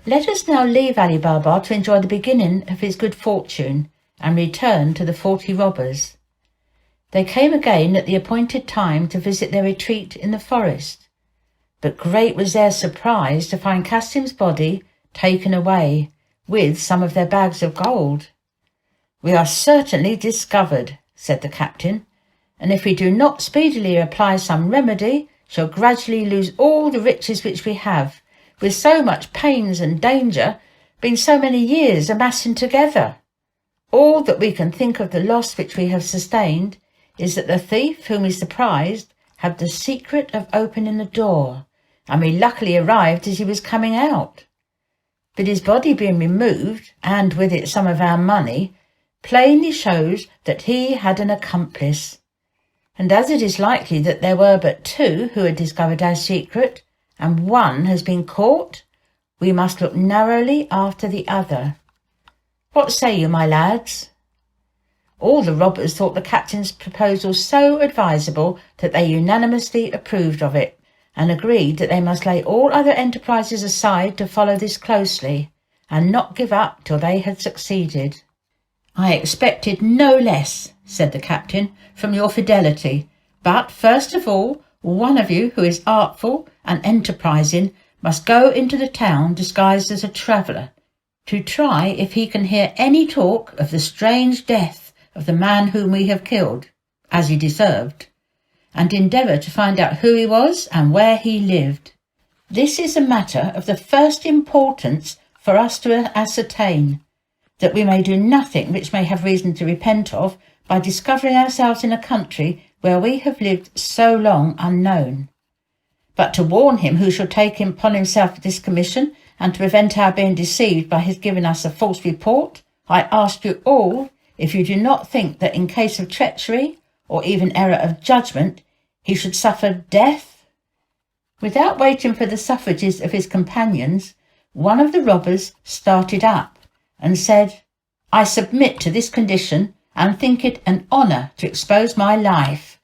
Let us now leave Ali Baba to enjoy the beginning of his good fortune, and return to the 40 robbers. They came again at the appointed time to visit their retreat in the forest, but great was their surprise to find Cassim's body taken away, with some of their bags of gold. "We are certainly discovered," said the captain, "and if we do not speedily apply some remedy, shall gradually lose all the riches which we have, with so much pains and danger, been so many years amassing together. All that we can think of the loss which we have sustained is that the thief whom we surprised had the secret of opening the door, and we luckily arrived as he was coming out. But his body being removed, and with it some of our money, plainly shows that he had an accomplice. And as it is likely that there were but 2 who had discovered our secret, and one has been caught, we must look narrowly after the other. What say you, my lads?" All the robbers thought the captain's proposal so advisable that they unanimously approved of it, and agreed that they must lay all other enterprises aside to follow this closely, and not give up till they had succeeded. "I expected no less," said the captain, "from your fidelity, but first of all, one of you who is artful and enterprising must go into the town disguised as a traveller, to try if he can hear any talk of the strange death of the man whom we have killed, as he deserved, and endeavour to find out who he was and where he lived. This is a matter of the first importance for us to ascertain, that we may do nothing which may have reason to repent of by discovering ourselves in a country where we have lived so long unknown. But to warn him who shall take upon himself this commission, and to prevent our being deceived by his giving us a false report, I ask you all if you do not think that in case of treachery, or even error of judgment, he should suffer death?" Without waiting for the suffrages of his companions, one of the robbers started up and said, "I submit to this condition, and think it an honour to expose my life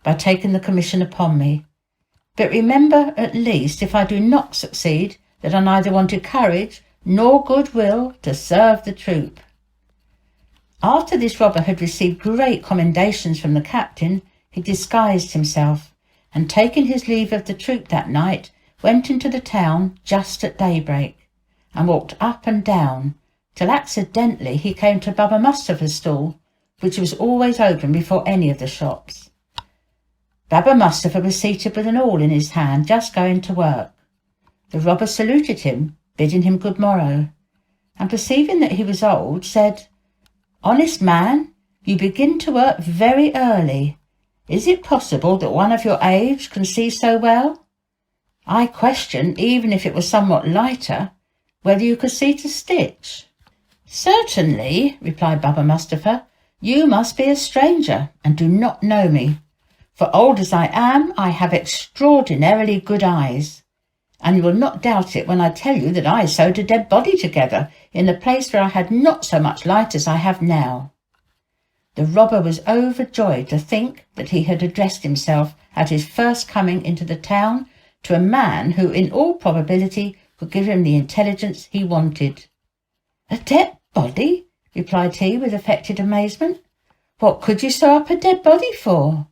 by taking the commission upon me. But remember, at least, if I do not succeed, that I neither wanted courage nor goodwill to serve the troop." After this robber had received great commendations from the captain, he disguised himself, and taking his leave of the troop that night, went into the town just at daybreak, and walked up and down, till accidentally he came to Baba Mustapha's stall, which was always open before any of the shops. Baba Mustapha was seated with an awl in his hand, just going to work. The robber saluted him, bidding him good morrow, and perceiving that he was old, said, "Honest man, you begin to work very early. Is it possible that one of your age can see so well? I question, even if it was somewhat lighter, whether you could see to stitch." "Certainly," replied Baba Mustapha, "you must be a stranger, and do not know me. For old as I am, I have extraordinarily good eyes, and you will not doubt it when I tell you that I sewed a dead body together in a place where I had not so much light as I have now." The robber was overjoyed to think that he had addressed himself at his first coming into the town to a man who in all probability would give him the intelligence he wanted. "A dead body?" replied he with affected amazement. "What could you sew up a dead body for?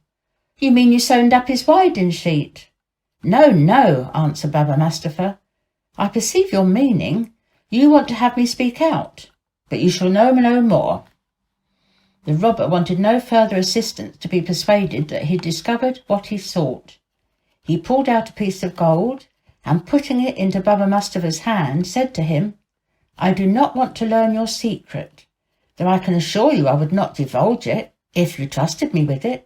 You mean you sewn up his winding sheet?" "No, no," answered Baba Mustapha. "I perceive your meaning. You want to have me speak out, but you shall know no more." The robber wanted no further assistance to be persuaded that he had discovered what he sought. He pulled out a piece of gold, and putting it into Baba Mustapha's hand, said to him, "I do not want to learn your secret, though I can assure you I would not divulge it, if you trusted me with it.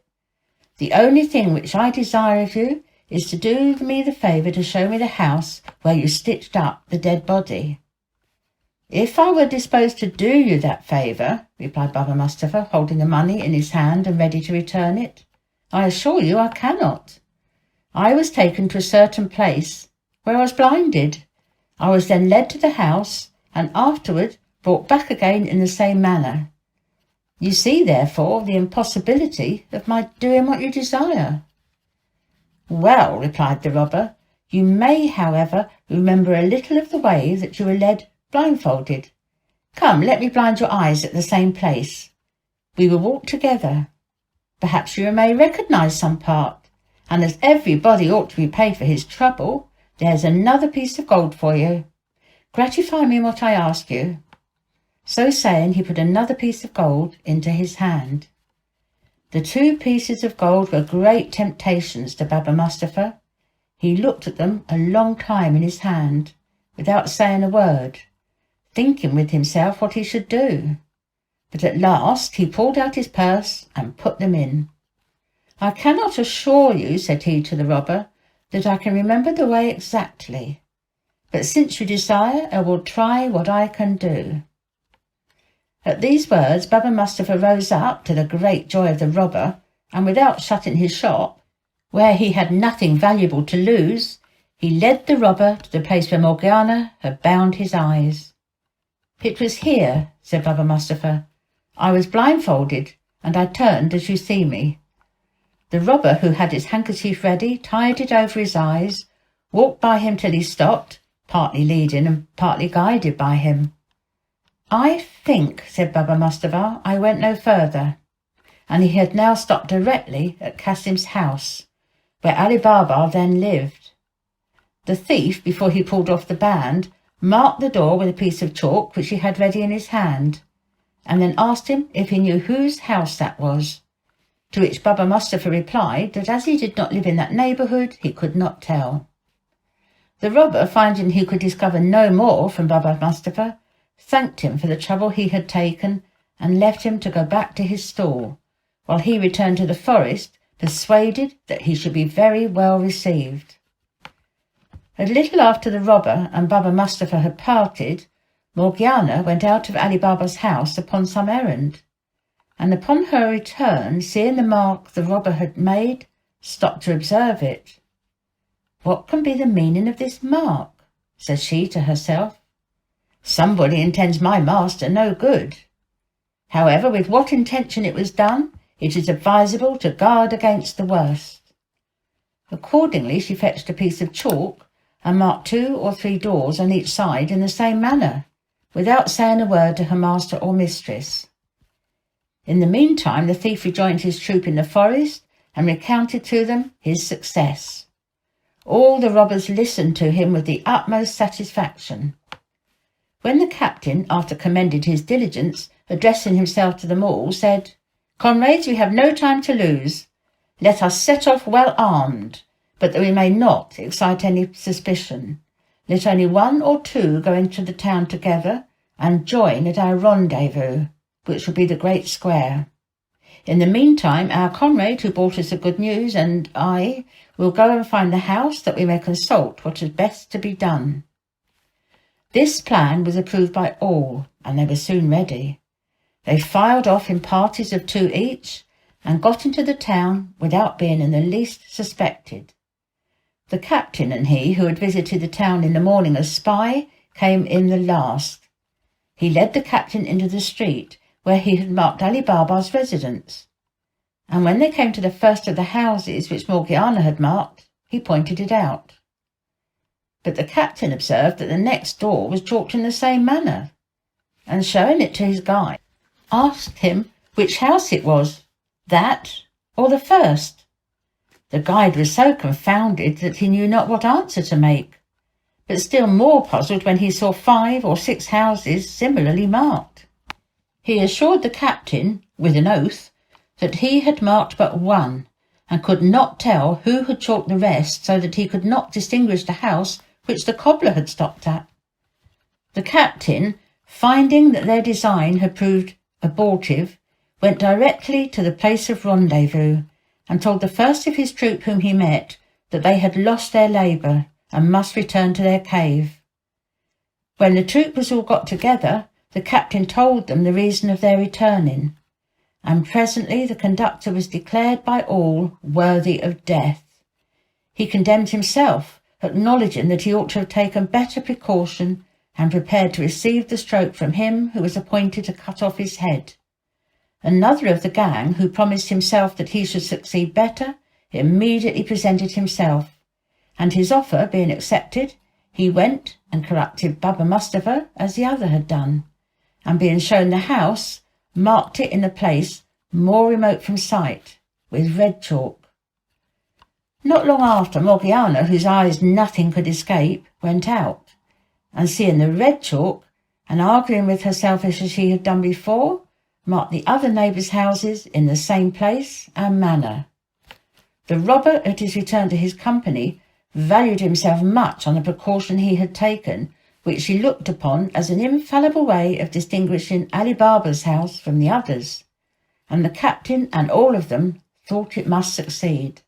The only thing which I desire of you is to do me the favour to show me the house where you stitched up the dead body." "If I were disposed to do you that favour," replied Baba Mustapha, holding the money in his hand and ready to return it, "I assure you I cannot. I was taken to a certain place where I was blinded. I was then led to the house, and afterward brought back again in the same manner. You see, therefore, the impossibility of my doing what you desire." "Well," replied the robber, You may, however, remember a little of the way that you were led blindfolded. Come, let me blind your eyes at the same place. We will walk together. Perhaps you may recognise some part, and as everybody ought to be paid for his trouble, there's another piece of gold for you. Gratify me in what I ask you." So saying, he put another piece of gold into his hand. The 2 pieces of gold were great temptations to Baba Mustapha. He looked at them a long time in his hand, without saying a word, thinking with himself what he should do. But at last he pulled out his purse and put them in. "I cannot assure you," said he to the robber, "that I can remember the way exactly. But since you desire, I will try what I can do." At these words, Baba Mustapha rose up, to the great joy of the robber, and without shutting his shop, where he had nothing valuable to lose, he led the robber to the place where Morgiana had bound his eyes. "It was here," said Baba Mustapha. "I was blindfolded, and I turned as you see me." The robber, who had his handkerchief ready, tied it over his eyes, walked by him till he stopped, partly leading and partly guided by him. "I think," said Baba Mustapha, "I went no further," and he had now stopped directly at Kasim's house, where Ali Baba then lived. The thief, before he pulled off the band, marked the door with a piece of chalk which he had ready in his hand, and then asked him if he knew whose house that was, to which Baba Mustapha replied that as he did not live in that neighbourhood, he could not tell. The robber, finding he could discover no more from Baba Mustapha, thanked him for the trouble he had taken, and left him to go back to his stall, while he returned to the forest, persuaded that he should be very well received. A little after the robber and Baba Mustapha had parted, Morgiana went out of Ali Baba's house upon some errand, and upon her return, seeing the mark the robber had made, stopped to observe it. "What can be the meaning of this mark?" said she to herself. "Somebody intends my master no good. However, with what intention it was done, it is advisable to guard against the worst." Accordingly, she fetched a piece of chalk and marked 2 or 3 doors on each side in the same manner, without saying a word to her master or mistress. In the meantime, the thief rejoined his troop in the forest and recounted to them his success. All the robbers listened to him with the utmost satisfaction. When the captain, after commending his diligence, addressing himself to them all, said, "Comrades, we have no time to lose. Let us set off well armed, but that we may not excite any suspicion. Let only 1 or 2 go into the town together and join at our rendezvous, which will be the great square. In the meantime, our comrade who brought us the good news and I will go and find the house, that we may consult what is best to be done." This plan was approved by all, and they were soon ready. They filed off in parties of 2 each, and got into the town without being in the least suspected. The captain and he, who had visited the town in the morning as spy, came in the last. He led the captain into the street, where he had marked Ali Baba's residence, and when they came to the first of the houses which Morgiana had marked, he pointed it out. But the captain observed that the next door was chalked in the same manner, and showing it to his guide, asked him which house it was, that or the first. The guide was so confounded that he knew not what answer to make, but still more puzzled when he saw 5 or 6 houses similarly marked. He assured the captain, with an oath, that he had marked but one, and could not tell who had chalked the rest, so that he could not distinguish the house which the cobbler had stopped at. The captain, finding that their design had proved abortive, went directly to the place of rendezvous, and told the first of his troop whom he met that they had lost their labour and must return to their cave. When the troop was all got together, the captain told them the reason of their returning, and presently the conductor was declared by all worthy of death. He condemned himself, acknowledging that he ought to have taken better precaution, and prepared to receive the stroke from him who was appointed to cut off his head. Another of the gang, who promised himself that he should succeed better, immediately presented himself, and his offer being accepted, he went and corrected Baba Mustafa as the other had done, and being shown the house, marked it in a place more remote from sight, with red chalk. Not long after, Morgiana, whose eyes nothing could escape, went out, and seeing the red chalk, and arguing with herself as she had done before, marked the other neighbours' houses in the same place and manner. The robber, at his return to his company, valued himself much on the precaution he had taken, which he looked upon as an infallible way of distinguishing Ali Baba's house from the others, and the captain and all of them thought it must succeed.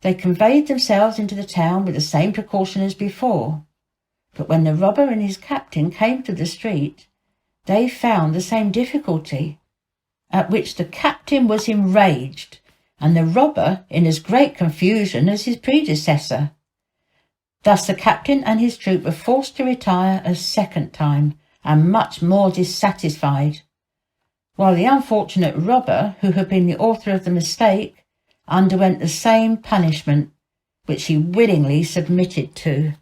They conveyed themselves into the town with the same precaution as before, but when the robber and his captain came to the street, they found the same difficulty, at which the captain was enraged, and the robber in as great confusion as his predecessor. Thus the captain and his troop were forced to retire a second time, and much more dissatisfied, while the unfortunate robber, who had been the author of the mistake, underwent the same punishment, which he willingly submitted to.